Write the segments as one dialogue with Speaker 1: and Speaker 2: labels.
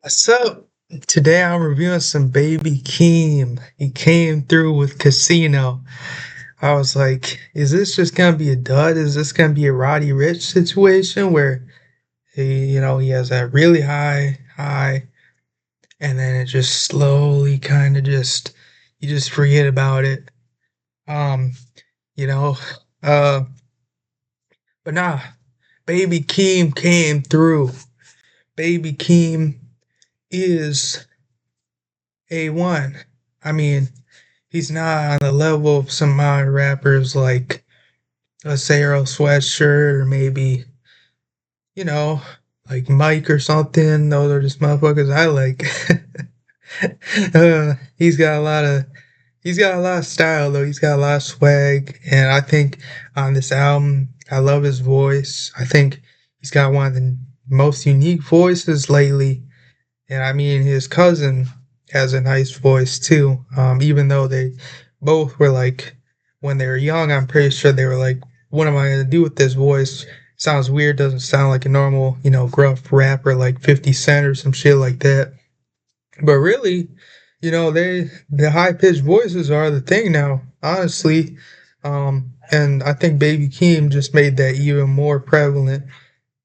Speaker 1: So today I'm reviewing some baby Keem. He came through with Casino. I was like, is this just gonna be a dud? Is this gonna be a Roddy Rich situation where he has that really high, and then it just slowly kind of just you just forget about it. Um, you know, uh, but nah, baby Keem came through. Baby Keem is A1. I mean, he's not on the level of some modern rappers like a Sarah Sweatshirt or maybe, you know, like Mike or something. Those are just motherfuckers I like. He's got a lot of style though. He's got a lot of swag, and I think on this album, I love his voice. I think he's got one of the most unique voices lately. And I mean, his cousin has a nice voice too. Even though they both were like, when they were young, I'm pretty sure they were like, what am I going to do with this voice? Sounds weird, doesn't sound like a normal, gruff rapper like 50 Cent or some shit like that. But really, the high pitched voices are the thing now, honestly. And I think Baby Keem just made that even more prevalent.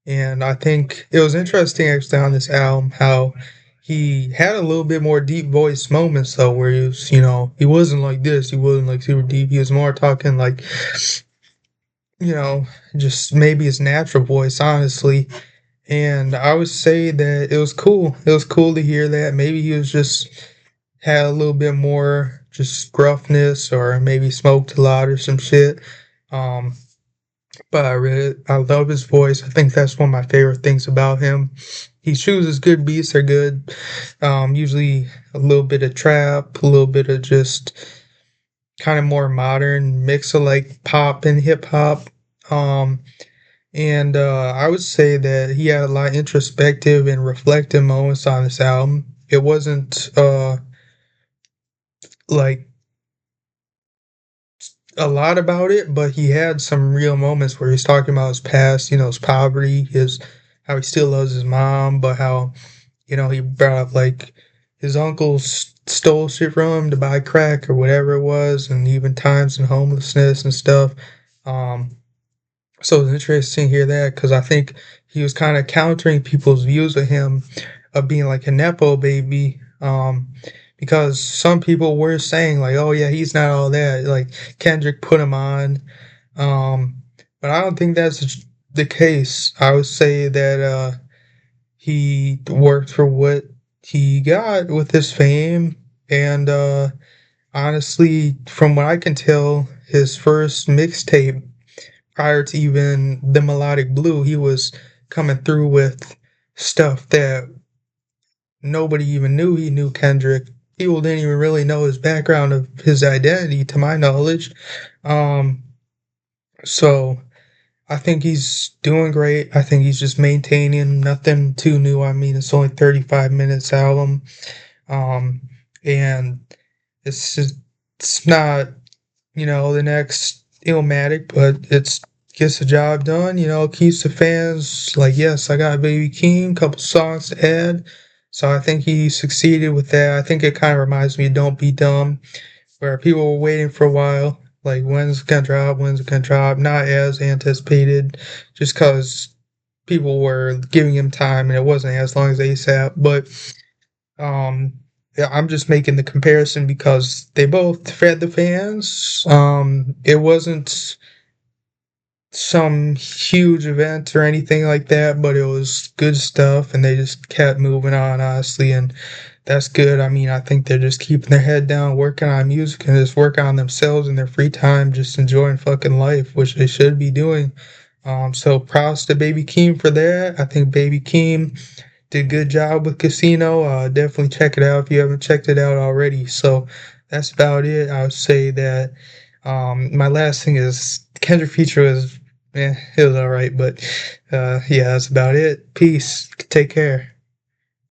Speaker 1: And I think it was interesting actually on this album how he had a little bit more deep voice moments though, where he was, he wasn't like this, he wasn't like super deep. He was more talking like, you know, just maybe his natural voice, honestly. And I would say that it was cool. It was cool to hear that. Maybe he was just had a little bit more just gruffness or maybe smoked a lot or some shit. Um, but I love his voice. I think that's one of my favorite things about him. He chooses good beats. They're good. Usually a little bit of trap, a little bit of just kind of more modern mix of like pop and hip hop. Um, and I would say that he had a lot of introspective and reflective moments on this album. It wasn't like a lot about it, but he had some real moments where he's talking about his past, his poverty, his how he still loves his mom, but how, he brought up like his uncle stole shit from him to buy crack or whatever it was, and even times in homelessness and stuff. Um, so it's interesting to hear that because I think he was kind of countering people's views of him of being like a nepo baby. Because some people were saying like, oh yeah, he's not all that. Like Kendrick put him on. Um, but I don't think that's the case. I would say that he worked for what he got with his fame, and honestly, from what I can tell, his first mixtape prior to even the Melodic Blue, he was coming through with stuff that nobody even knew he knew Kendrick. People didn't even really know his background of his identity, to my knowledge. Um, so I think he's doing great. I think he's just maintaining nothing too new. I mean, it's only 35 minutes album. Um, and it's not, the next Illmatic, but it's gets the job done, keeps the fans like, yes, I got Baby Keem, couple songs to add. So I think he succeeded with that. I think it kind of reminds me of Don't Be Dumb, where people were waiting for a while, like when's it gonna drop, when's it gonna drop, not as anticipated, just because people were giving him time and it wasn't as long as ASAP. But um, yeah, I'm just making the comparison because they both fed the fans. It wasn't some huge event or anything like that, but it was good stuff, and they just kept moving on, honestly, and that's good. I mean, I think they're just keeping their head down, working on music, and just working on themselves in their free time, just enjoying fucking life, which they should be doing. So props to Baby Keem for that. I think Baby Keem did a good job with Casino. Definitely check it out if you haven't checked it out already. So that's about it. I would say that my last thing is Kendrick feature was, it was all right, but yeah, that's about it. Peace. Take care.